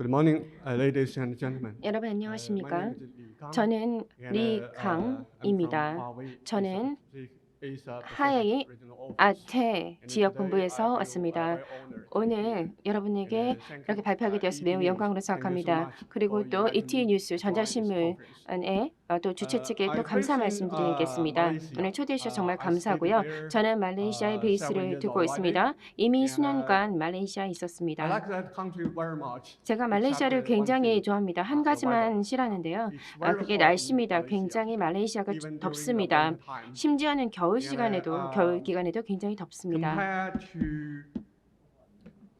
Good morning, ladies and gentlemen. 여러분 My 안녕하십니까? name is Li Gang, 저는 and I'm from 리강입니다. Huawei 저는 Asia 하웨이 Pacific Regional Office. 아태 And 지역 today I 본부에서 feel 왔습니다. very honored to be 오늘 here. 여러분에게 And thank 이렇게 you, 발표하게 되어서 매우 ET 영광으로 News. Thank you so 생각합니다. much 그리고 for 또 inviting ET me 뉴스 to join this conference. 전자신문의 또 주최 측에 또 I'm 감사 based in 말씀드리겠습니다. Malaysia. 오늘 초대해 주셔서 정말 I stayed 감사하고요. there 저는 말레이시아에 7 베이스를 years 두고 already. 있습니다. 이미 And 수년간 말레이시아에 I 있었습니다. like that country very much. 제가 Except 말레이시아를 one 굉장히 thing, 좋아합니다. 한 the weather. 가지만 싫어하는데요. It's very 그게 hot in 날씨입니다. Malaysia, 굉장히 말레이시아가 even during the 덥습니다. winter time. 심지어는 겨울 And 시간에도 겨울 기간에도 굉장히 덥습니다.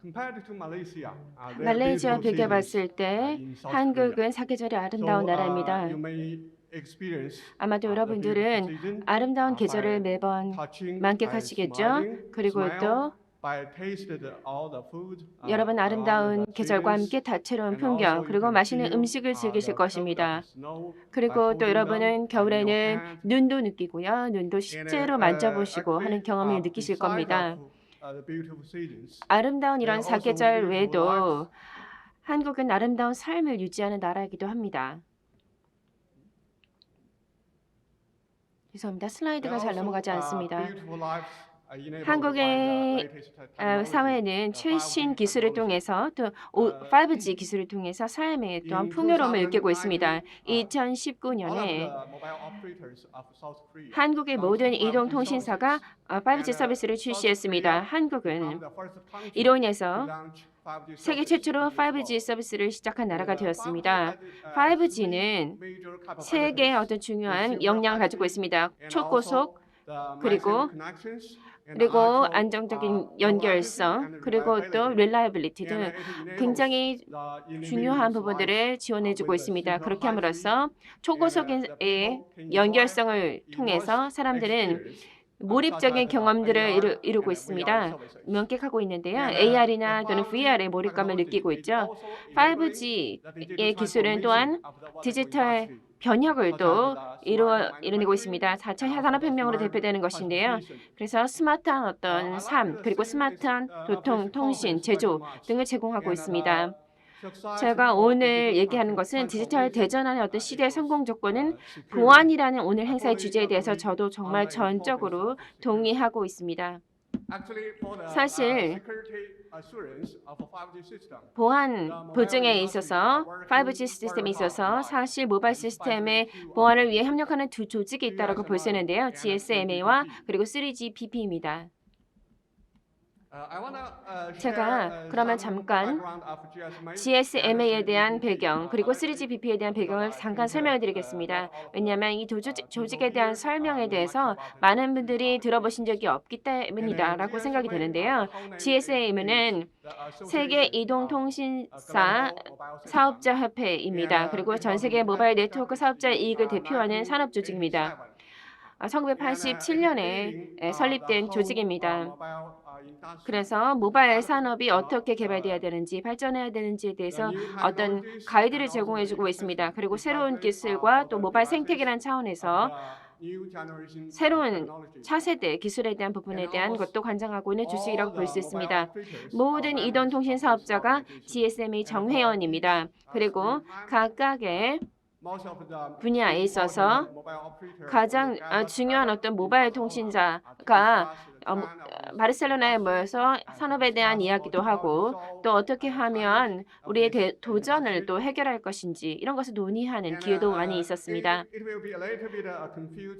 compared to Malaysia, there are 말레이시아와 beautiful 비교해 cities 봤을 때 in South Korea. 한국은 사계절이 아름다운 나라입니다. You may experience 아마도 the beautiful 여러분들은 season 아름다운 by 계절을 매번 touching, by 만끽하시겠죠. smiling, 그리고 smile, 또 by tasted all the food, 여러분 around 아름다운 the 계절과 seasons. 함께 다채로운 And also 풍경 you 그리고 can 맛있는 feel, 음식을 즐기실 the cold of 것입니다. snow by 그리고 또 holding 여러분은 them in your 겨울에는 hand. 눈도 느끼고요. 눈도 And, 실제로 만져보시고 하는 actually, 경험을 느끼실 beside 겁니다. of, the beautiful seasons, 아름다운 이런 there are also 사계절 beautiful 외에도 lives. 한국은 아름다운 삶을 유지하는 나라이기도 합니다. 죄송합니다. 슬라이드가 잘 넘어가지 않습니다. 한국의 사회는 최신 기술을 통해서 또 5G 기술을 통해서 삶의 또한 풍요로움을 느끼고 있습니다. 2019년에 한국의 모든 이동통신사가 5G 서비스를 출시했습니다. 한국은 이로 인해서 세계 최초로 5G 서비스를 시작한 나라가 되었습니다. 5G는 세 개의 어떤 중요한 역량을 가지고 있습니다. 초고속, 그리고 안정적인 연결성, 그리고 또 reliability 등 굉장히 중요한 부분들을 지원해주고 있습니다. 그렇게 함으로써 초고속의 연결성을 통해서 사람들은 몰입적인 경험들을 이루고 있습니다. 만끽하고 있는데요. AR이나 또는 VR의 몰입감을 느끼고 있죠. 5G의 기술은 또한 디지털 변혁을 또 이뤄내고 있습니다. 4차 산업혁명으로 대표되는 것인데요. 그래서 스마트한 어떤 삶, 그리고 스마트한 교통, 통신, 제조 등을 제공하고 있습니다. 제가 오늘 얘기하는 것은 디지털 대전환의 어떤 시대의 성공 조건은 보안이라는 오늘 행사의 주제에 대해서 저도 정말 전적으로 동의하고 있습니다. 사실 보안 보증에 있어서 5G 시스템에 있어서 사실 모바일 시스템의 보안을 위해 협력하는 두 조직이 있다고 볼 수 있는데요. GSMA와 그리고 3GPP입니다. 제가 그러면 잠깐 GSMA에 대한 배경 그리고 3GPP에 대한 배경을 잠깐 설명해 드리겠습니다. 왜냐하면 이 조직에 대한 설명에 대해서 많은 분들이 들어보신 적이 없기 때문이다 라고 생각이 되는데요. GSM은 세계 이동통신사 사업자 협회입니다. 그리고 전 세계 모바일 네트워크 사업자의 이익을 대표하는 산업 조직입니다. 1987년에 설립된 조직입니다. 그래서 모바일 산업이 어떻게 개발되어야 되는지 발전해야 되는지에 대해서 어떤 가이드를 제공해주고 있습니다. 그리고 새로운 기술과 또 모바일 생태계라는 차원에서 새로운 차세대 기술에 대한 부분에 대한 것도 관장하고 있는 조직이라고 볼 수 있습니다. 모든 이동통신 사업자가 GSMA 정회원입니다. 그리고 각각의 분야에 있어서 가장 중요한 어떤 모바일 통신자가 바르셀로나에 모여서 산업에 대한 이야기도 하고 또 어떻게 하면 우리의 도전을 또 해결할 것인지 이런 것을 논의하는 기회도 많이 있었습니다.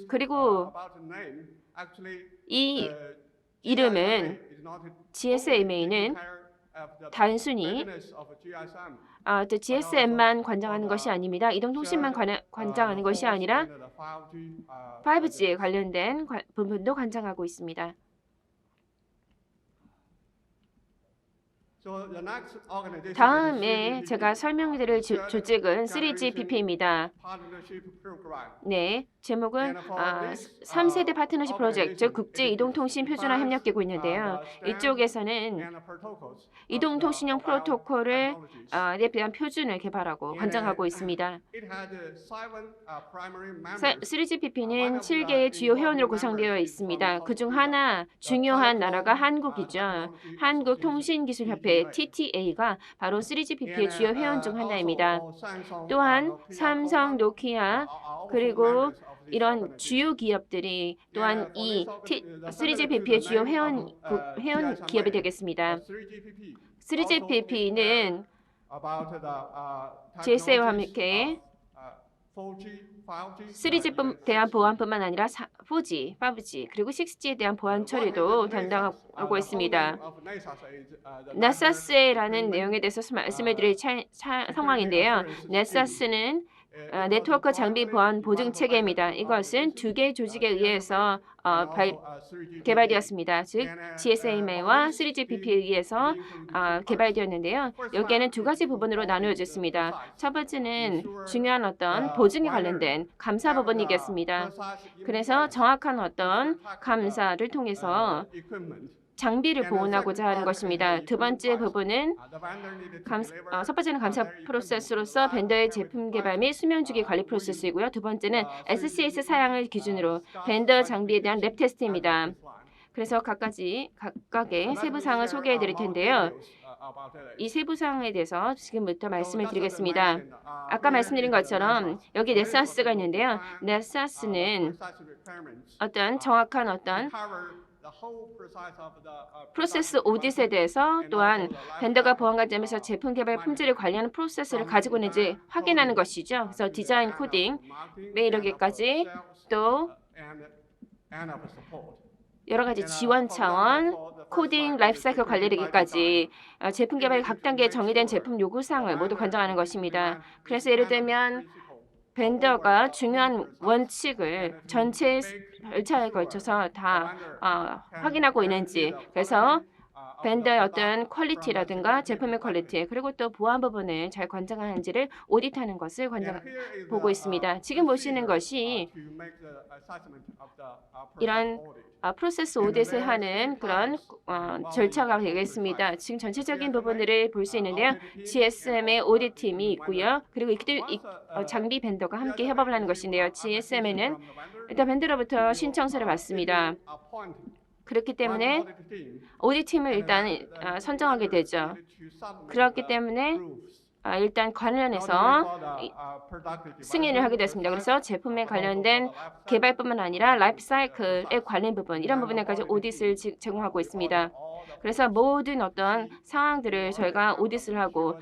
그리고 이 이름은 GSMA는 단순히 GSM만 관장하는 것이 아닙니다. 이동통신만 관장하는 것이 아니라 5G에 관련된 부분도 관장하고 있습니다. 다음에 제가 설명드릴 조직은 3GPP입니다. 네, 제목은 3세대 파트너십 프로젝트, 즉 국제 이동통신 표준화 협력기구 있는데요. 이쪽에서는 이동통신용 프로토콜을 에 대한 표준을 개발하고 관장하고 있습니다. 3GPP는 7개의 주요 회원으로 구성되어 있습니다. 그중 하나 중요한 나라가 한국이죠. 한국통신기술협회 TTA가 바로 3GPP의 주요 회원 중 하나입니다. 또한 삼성, 노키아 그리고 이런 주요 기업들이 또한 이 3GPP의 주요 회원 기업이 되겠습니다. 3GPP는 GSA와 함께 3G에 대한 보안뿐만 아니라 4G, 5G 그리고 6G에 대한 보안 처리도 담당하고 있습니다. 네사스라는 내용에 대해서 말씀을 드릴 상황인데요. 네사스는 네트워크 장비 보안 보증 체계입니다. 이것은 두 개의 조직에 의해서 개발되었습니다. 즉 GSMA와 3GPP에 의해서 개발되었는데요. 여기에는 두 가지 부분으로 나누어졌습니다. 첫 번째는 중요한 어떤 보증에 관련된 감사 부분이겠습니다. 그래서 정확한 어떤 감사를 통해서 장비를 보온하고자 하는 것입니다. 두 번째 부분은 첫 번째는 감사 프로세스로서 벤더의 제품 개발 및 수명 주기 관리 프로세스이고요. 두 번째는 SCS 사양을 기준으로 벤더 장비에 대한 랩 테스트입니다. 그래서 각각의 세부 사항을 소개해 드릴 텐데요. 이 세부 사항에 대해서 지금부터 말씀을 드리겠습니다. 아까 말씀드린 것처럼 여기 네사스가 있는데요. 네사스는 어떤 정확한 어떤 프로세스 오딧에 대해서 또한 벤더가 보안 관점에서 제품 개발 품질을 관리하는 프로세스를 가지고 있는지 확인하는 것이죠. 그래서 디자인, 코딩, 이르기까지 또 여러 가지 지원 차원, 코딩, 라이프사이클 관리하기까지 제품 개발 각 단계에 정의된 제품 요구사항을 모두 관장하는 것입니다. 그래서 예를 들면 벤더가 중요한 원칙을 전체 절차에 걸쳐서 다 확인하고 있는지, 그래서 벤더의 어떤 퀄리티라든가 제품의 퀄리티 그리고 또 보안 부분을 잘 관장하는지를 오디트하는 것을 보고 있습니다. 지금 보시는 것이 이런 프로세스 오딧을 하는 그런 절차가 되겠습니다. 지금 전체적인 부분들을 볼 수 있는데요. GSM의 오디트 팀이 있고요. 그리고 장비 벤더가 함께 협업을 하는 것인데요. GSM에는 일단 벤더로부터 신청서를 받습니다. 그렇기 때문에 오디트 팀을 일단 선정하게 되죠. 그렇기 때문에 일단 관련해서 승인을 하게 됐습니다. 그래서 제품에 관련된 개발뿐만 아니라 라이프 사이클의 관련 부분, 이런 부분에까지 오디트를 제공하고 있습니다. 그래서 모든 어떤 상황들을 저희가 오디트를 하고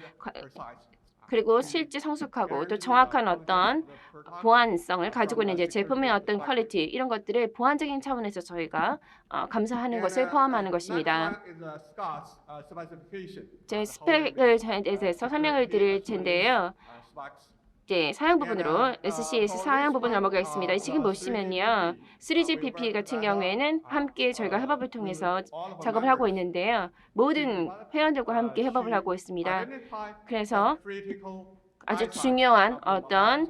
그리고 실제 성숙하고 또 정확한 어떤 보안성을 가지고 있는 이제 제품의 어떤 퀄리티 이런 것들을 보안적인 차원에서 저희가 감사하는 것을 포함하는 것입니다. 제 스펙을 대해서 설명을 드릴 텐데요. 이제 사양 부분으로 SCS 사양 부분 넘어가겠습니다. 지금 보시면요. 3GPP 같은 경우에는 함께 저희가 협업을 통해서 작업을 하고 있는데요. 모든 회원들과 함께 협업을 하고 있습니다. 그래서 아주 중요한 어떤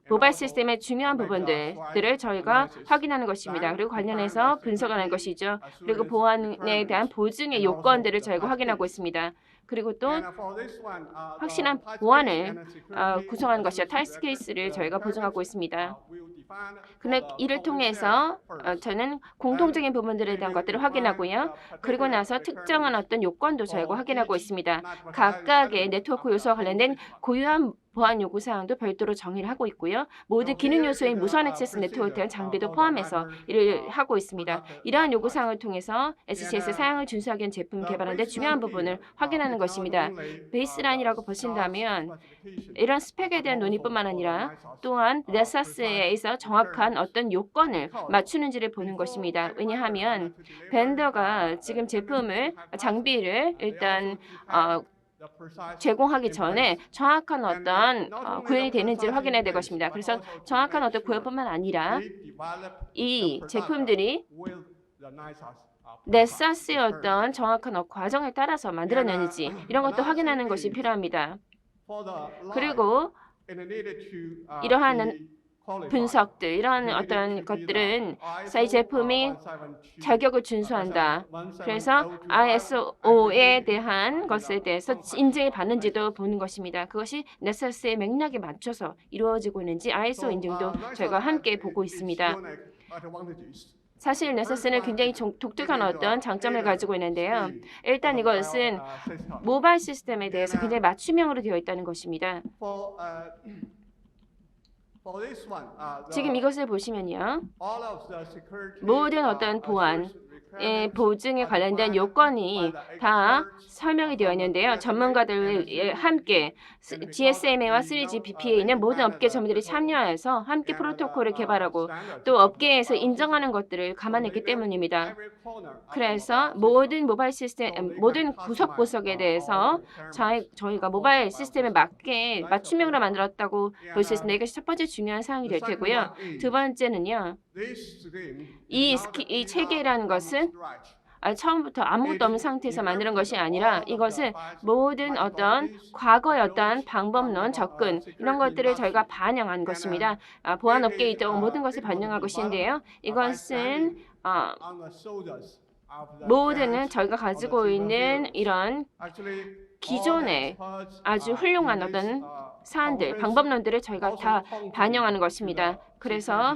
모바일 시스템의 중요한 부분들을 저희가 확인하는 것입니다. 그리고 관련해서 분석하는 것이죠. 그리고 보안에 대한 보증의 요건들을 저희가 확인하고 있습니다. 그리고 또 확실한 보안을 구성하는 것이죠. 타이스 케이스를 저희가 보증하고 있습니다. 근데 이를 통해서 저는 공통적인 부분들에 대한 것들을 확인하고요. 그리고 나서 특정한 어떤 요건도 저희가 확인하고 있습니다. 각각의 네트워크 요소와 관련된 고유한 보안 요구 사항도 별도로 정의를 하고 있고요. 모든 기능 요소인 무선 액세스 네트워크에 대한 장비도 포함해서 일을 하고 있습니다. 이러한 요구 사항을 통해서 SCS 사양을 준수하기 위한 제품 개발하는 데 중요한 부분을 확인하는 것입니다. 베이스라인이라고 보신다면 이런 스펙에 대한 논의뿐만 아니라 또한 네사스에서 정확한 어떤 요건을 맞추는지를 보는 것입니다. 왜냐하면 벤더가 지금 장비를 일단 제공하기 전에 정확한 어떤 구현이 되는지를 확인해야 될 것입니다. 그래서 정확한 어떤 구현뿐만 아니라 이 제품들이 네사스의 어떤 정확한 과정을 따라서 만들어내는지 이런 것도 확인하는 것이 필요합니다. 그리고 이러한 분석들 이런 어떤 것들은 이 제품이 자격을 준수한다. 그래서 ISO에 대한 것에 대해서 인증을 받는지도 보는 것입니다. 그것이 네서스의 맥락에 맞춰서 이루어지고 있는지 ISO 인증도 저희가 함께 보고 있습니다. 사실 네서스는 굉장히 독특한 어떤 장점을 가지고 있는데요. 일단 이것은 모바일 시스템에 대해서 굉장히 맞춤형으로 되어 있다는 것입니다. 지금 이것을 보시면요. 모든 어떤 보안의 보증에 관련된 요건이 다 설명이 되어 있는데요. 전문가들 함께 GSMA와 3GPP에 있는 모든 업계 전문들이 참여해서 함께 프로토콜을 개발하고 또 업계에서 인정하는 것들을 감안했기 때문입니다. 그래서 모든 모바일 시스템, 모든 구석구석에 대해서 저희가 모바일 시스템에 맞게 맞춤형으로 만들었다고 볼 수 있습니다. 이것이 첫 번째 중요한 사항이 될 테고요. 두 번째는요. 이 체계라는 것은 처음부터 아무것도 없는 상태에서 만드는 것이 아니라 이것은 모든 어떤 과거의 어떤 방법론, 접근 이런 것들을 저희가 반영한 것입니다. 보안업계에 있던 모든 것을 반영한 것인데요. 이것은 모든 저희가 가지고 있는 이런 기존의 아주 훌륭한 어떤 사안들, 방법론들을 저희가 다 반영하는 것입니다. 그래서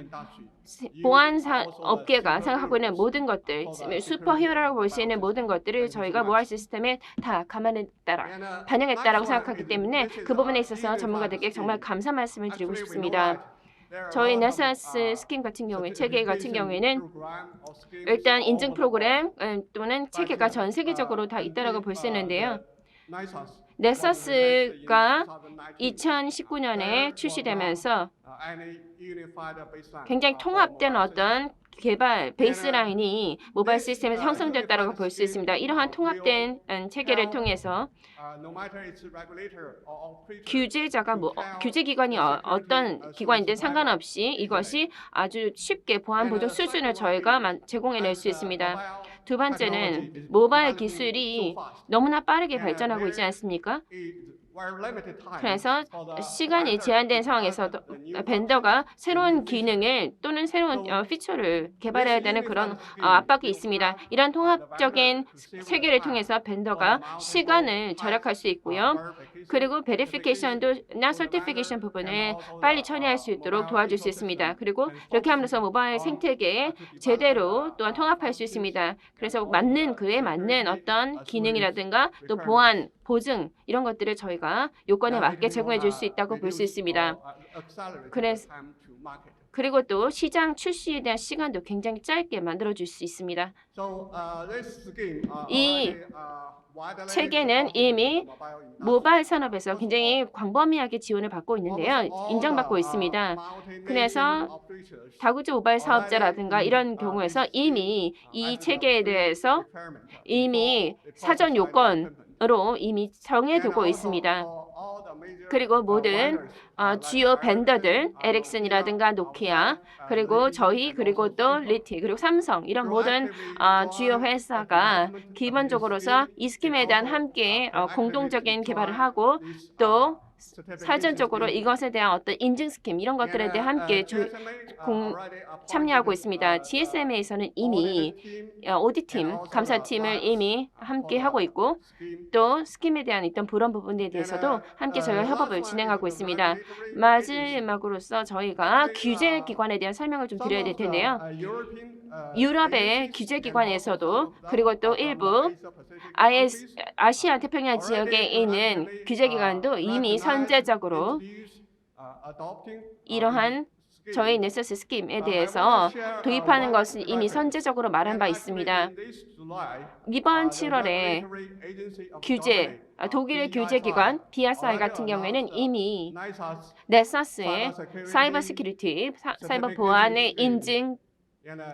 보안 업계가 생각하고 있는 모든 것들, 슈퍼히어로라고 볼 수 있는 모든 것들을 저희가 모바일 시스템에 다 감안했다라, 반영했다라고 생각하기 때문에 그 부분에 있어서 전문가들께 정말 감사 말씀을 드리고 싶습니다. 저희 네서스 스킨 같은 경우에 체계 같은 경우에는 일단 인증 프로그램 또는 체계가 전 세계적으로 다 있다라고 볼 수 있는데요. 네서스가 2019년에 출시되면서 굉장히 통합된 어떤 개발 베이스라인이 모바일 시스템에서 형성되었다고 볼 수 있습니다. 이러한 통합된 체계를 통해서 규제자가 규제기관이 어떤 기관인지 상관없이 이것이 아주 쉽게 보안 보증 수준을 저희가 제공해낼 수 있습니다. 두 번째는 모바일 기술이 너무나 빠르게 발전하고 있지 않습니까? 그래서 시간이 제한된 상황에서도 벤더가 새로운 기능을 또는 새로운 피처를 개발해야 되는 그런 압박이 있습니다. 이런 통합적인 체계를 통해서 벤더가 시간을 절약할 수 있고요. 그리고 베리피케이션도나 서티피케이션 부분을 빨리 처리할 수 있도록 도와줄 수 있습니다. 그리고 이렇게 하면서 모바일 생태계에 제대로 또한 통합할 수 있습니다. 그래서 그에 맞는 어떤 기능이라든가 또 보안 보증 이런 것들을 저희가 요건에 맞게 제공해 줄 수 있다고 볼 수 있습니다. 그리고 또 시장 출시에 대한 시간도 굉장히 짧게 만들어 줄 수 있습니다. 이 체계는 이미 모바일 산업에서 굉장히 광범위하게 지원을 받고 있는데요. 인정받고 있습니다. 그래서 다국적 모바일 사업자라든가 이런 경우에서 이미 이 체계에 대해서 이미 사전 요건으로 이미 정해두고 있습니다. 그리고 모든 주요 벤더들, 에릭슨이라든가 노키아, 그리고 저희, 그리고 또 리티, 그리고 삼성 이런 모든 주요 회사가 기본적으로서 이 스킴에 대한 함께 공동적인 개발을 하고 또 사전적으로 이것에 대한 어떤 인증 스킴 이런 것들에 대해 함께 참여하고 있습니다. GSMA에서는 이미 오디팀, 감사팀을 이미 함께 하고 있고 또 스킴에 대한 그런 부분에 대해서도 함께 저희가 협업을 진행하고 있습니다. 마지막으로서 저희가 규제기관에 대한 설명을 좀 드려야 될 텐데요. 유럽의 규제기관에서도 그리고 또 일부 아시아 태평양 지역에 있는 규제기관도 이미 선제적으로 이러한 저희 네서스 스킴에 대해서 도입하는 것을 이미 선제적으로 말한 바 있습니다. 이번 7월에 독일의 규제기관 BSI 같은 경우에는 이미 네서스의 사이버 시큐리티, 사이버 보안의 인증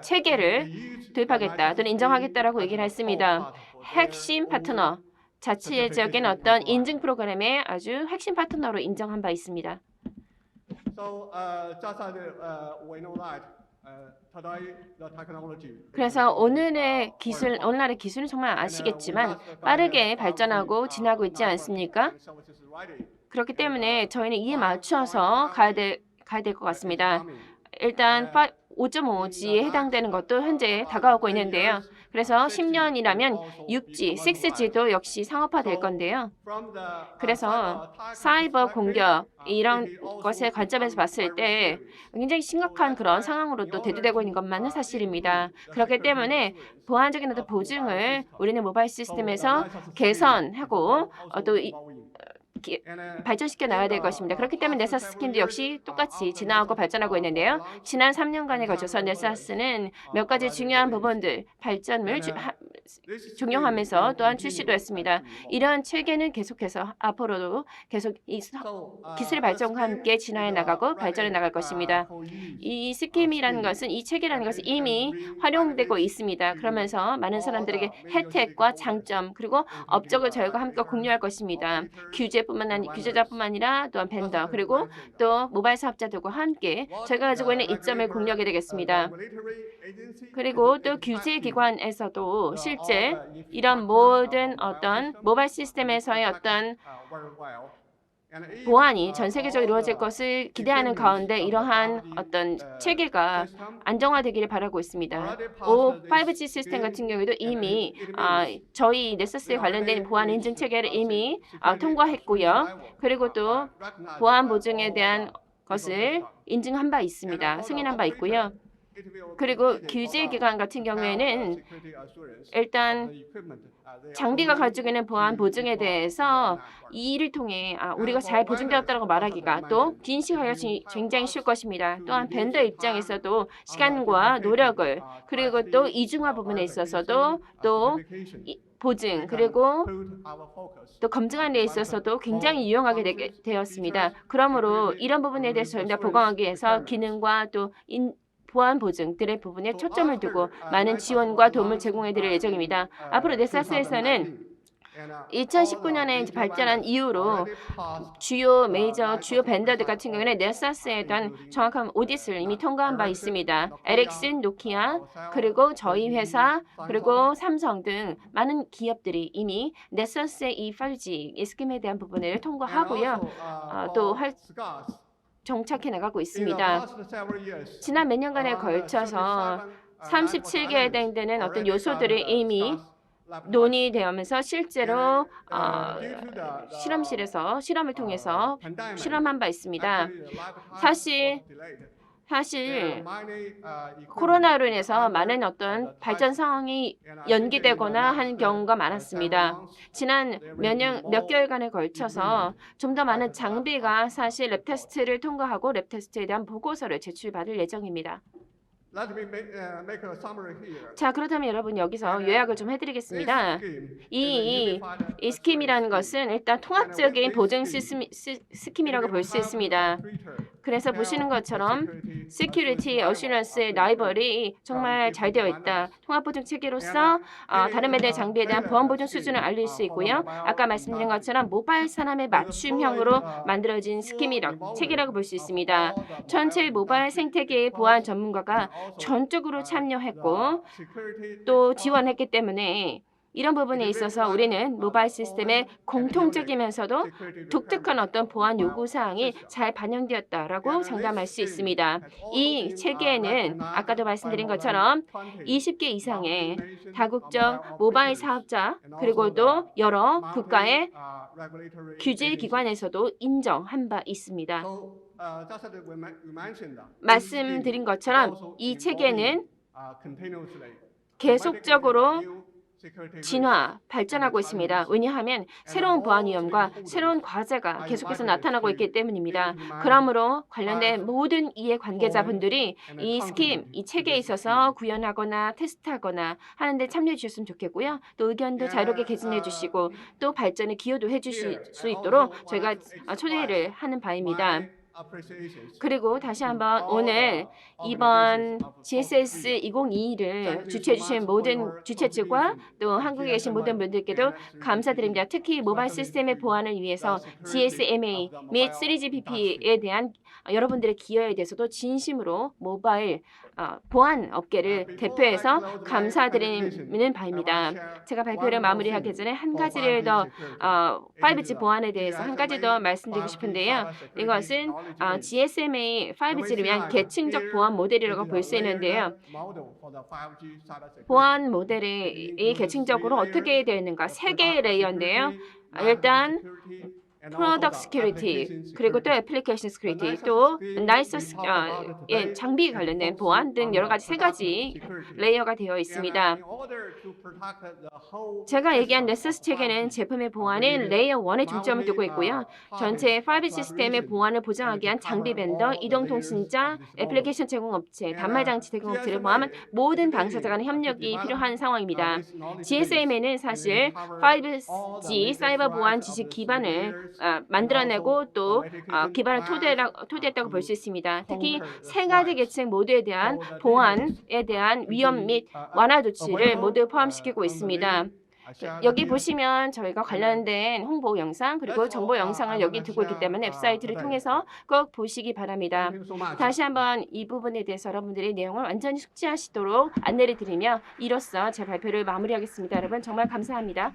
체계를 도입하겠다 또는 인정하겠다라고 얘기를 했습니다. 핵심 파트너, 자체적인 어떤 인증 프로그램의 아주 핵심 파트너로 인정한 바 있습니다. 그래서 오늘날의 기술은 정말 아시겠지만 빠르게 발전하고 진화하고 있지 않습니까? 그렇기 때문에 저희는 이에 맞춰서 가야 될 것 같습니다. 일단 5.5G에 해당되는 것도 현재 다가오고 있는데요. 그래서 10년이라면 6G, 6G도 역시 상업화될 건데요. 그래서 사이버 공격 이런 것의 관점에서 봤을 때 굉장히 심각한 그런 상황으로 또 대두되고 있는 것만은 사실입니다. 그렇기 때문에 보안적인 어떤 보증을 우리는 모바일 시스템에서 개선하고 또 발전시켜 나가야 될 것입니다. 그렇기 때문에 넷사스 스킨도 역시 똑같이 진화하고 발전하고 있는데요. 지난 3년간에 걸쳐서 넷사스는 몇 가지 중요한 부분들 발전을 종용하면서 또한 출시도 했습니다. 이러한 체계는 계속해서 앞으로도 계속 이 기술 발전과 함께 진화해 나가고 발전해 나갈 것입니다. 이 스킴이라는 것은 이 체계라는 것은 이미 활용되고 있습니다. 그러면서 많은 사람들에게 혜택과 장점 그리고 업적을 저희가 함께 공유할 것입니다. 규제자뿐만 아니라 또한 벤더 그리고 또 모바일 사업자들과 함께 저희가 가지고 있는 이점을 공유하게 되겠습니다. 그리고 또 규제기관에서도 실제 이런 모든 어떤 모바일 시스템에서의 어떤 보안이 전 세계적으로 이루어질 것을 기대하는 가운데 이러한 어떤 체계가 안정화되기를 바라고 있습니다. 5G 시스템 같은 경우에도 이미 저희 넷사스에 관련된 보안 인증 체계를 이미 통과했고요. 그리고 또 보안 보증에 대한 것을 인증한 바 있습니다. 승인한 바 있고요. 그리고 규제기관 같은 경우에는 일단 장비가 가지고 있는 보안 보증에 대해서 이 일을 통해 우리가 잘 보증되었다고 말하기가 또 인식하기가 굉장히 쉬울 것입니다. 또한 벤더 입장에서도 시간과 노력을 그리고 또 이중화 부분에 있어서도 또 보증 그리고 또 검증하는 데 있어서도 굉장히 유용하게 되었습니다. 그러므로 이런 부분에 대해서 저희가 보강하기 위해서 기능과 또 보안 보증들의 부분에 초점을 두고 많은 지원과 도움을 제공해 드릴 예정입니다. 앞으로 넷사스에서는 2019년에 발전한 이후로 주요 벤더들 같은 경우에는 넷사스에 대한 정확한 오디트를 이미 통과한 바 있습니다. 에릭슨, 노키아, 그리고 저희 회사, 그리고 삼성 등 많은 기업들이 이미 넷사스의 이 5G 이 스킴에 대한 부분을 통과하고요. 또 정착해 나가고 있습니다. 지난 몇 년간에 걸쳐서 37개에 해당되는 어떤 요소들이 이미 논의되면서 실제로 실험실에서 실험을 통해서 실험한 바 있습니다. 사실 코로나로 인해서 많은 어떤 발전 상황이 연기되거나 한 경우가 많았습니다. 지난 몇 개월간에 걸쳐서 좀 더 많은 장비가 사실 랩 테스트를 통과하고 랩 테스트에 대한 보고서를 제출받을 예정입니다. 자, 그렇다면 여러분 여기서 요약을 좀 해드리겠습니다. 이 스킴이라는 것은 일단 통합적인 보증 스킴이라고 볼 수 있습니다. 그래서 보시는 것처럼 Security Assurance의 라이벌이 정말 잘 되어 있다. 통합보증 체계로서 다른 매대 장비에 대한 보안보증 수준을 알릴 수 있고요. 아까 말씀드린 것처럼 모바일 산업의 맞춤형으로 만들어진 체계라고 볼 수 있습니다. 전체 모바일 생태계의 보안 전문가가 전적으로 참여했고 또 지원했기 때문에 이런 부분에 있어서 우리는 모바일 시스템의 공통적이면서도 독특한 어떤 보안 요구사항이 잘 반영되었다라고 장담할 수 있습니다. 이 체계에는 아까도 말씀드린 것처럼 20개 이상의 다국적 모바일 사업자 그리고 또 여러 국가의 규제기관에서도 인정한 바 있습니다. 말씀드린 것처럼 이 체계는 계속적으로 발전하고 있습니다. 왜냐하면 새로운 보안 위험과 새로운 과제가 계속해서 나타나고 있기 때문입니다. 그러므로 관련된 모든 이해 관계자분들이 이 체계에 있어서 구현하거나 테스트하거나 하는데 참여해 주셨으면 좋겠고요. 또 의견도 자유롭게 개진해 주시고 또 발전에 기여도 해 주실 수 있도록 저희가 초대를 하는 바입니다. 그리고 다시 한번 오늘 이번 GSS 2022를 주최해 주신 모든 주최 측과 또 한국에 계신 모든 분들께도 감사드립니다. 특히 모바일 시스템의 보안을 위해서 GSMA 및 3GPP에 대한 여러분들의 기여에 대해서도 진심으로 모바일 보안 업계를 대표해서 감사드리는 바입니다. 제가 발표를 마무리하기 전에 한 가지를 더 5G 보안에 대해서 한 가지 더 말씀드리고 싶은데요. 이것은 GSMA 5G를 위한 계층적 보안 모델이라고 볼 수 있는데요. 보안 모델이 계층적으로 어떻게 되어 있는가? 세 개의 레이어인데요. 일단 프로덕트 시큐리티, 그리고 또 애플리케이션 시큐리티, 또 나이스 장비 관련된 보안 등 여러 가지 세 가지 레이어가 되어 있습니다. 제가 얘기한 넥서스 체계는 제품의 보안인 레이어 1에 중점을 두고 있고요. 전체 5G 시스템의 보안을 보장하기 위한 장비 벤더, 이동통신자, 애플리케이션 제공업체, 단말장치 제공업체를 포함한 모든 당사자 간의 협력이 필요한 상황입니다. GSMA는 사실 5G 사이버 보안 지식 기반을 만들어내고 또 기반을 토대했다고 볼 수 있습니다. 특히 세 가지 계층 모두에 대한 보안에 대한 위험 및 완화 조치를 모두 포함시키고 있습니다. 여기 보시면 저희가 관련된 홍보 영상 그리고 정보 영상을 여기 두고 있기 때문에 웹사이트를 통해서 꼭 보시기 바랍니다. 다시 한번 이 부분에 대해서 여러분들이 내용을 완전히 숙지하시도록 안내를 드리며 이로써 제 발표를 마무리하겠습니다. 여러분 정말 감사합니다.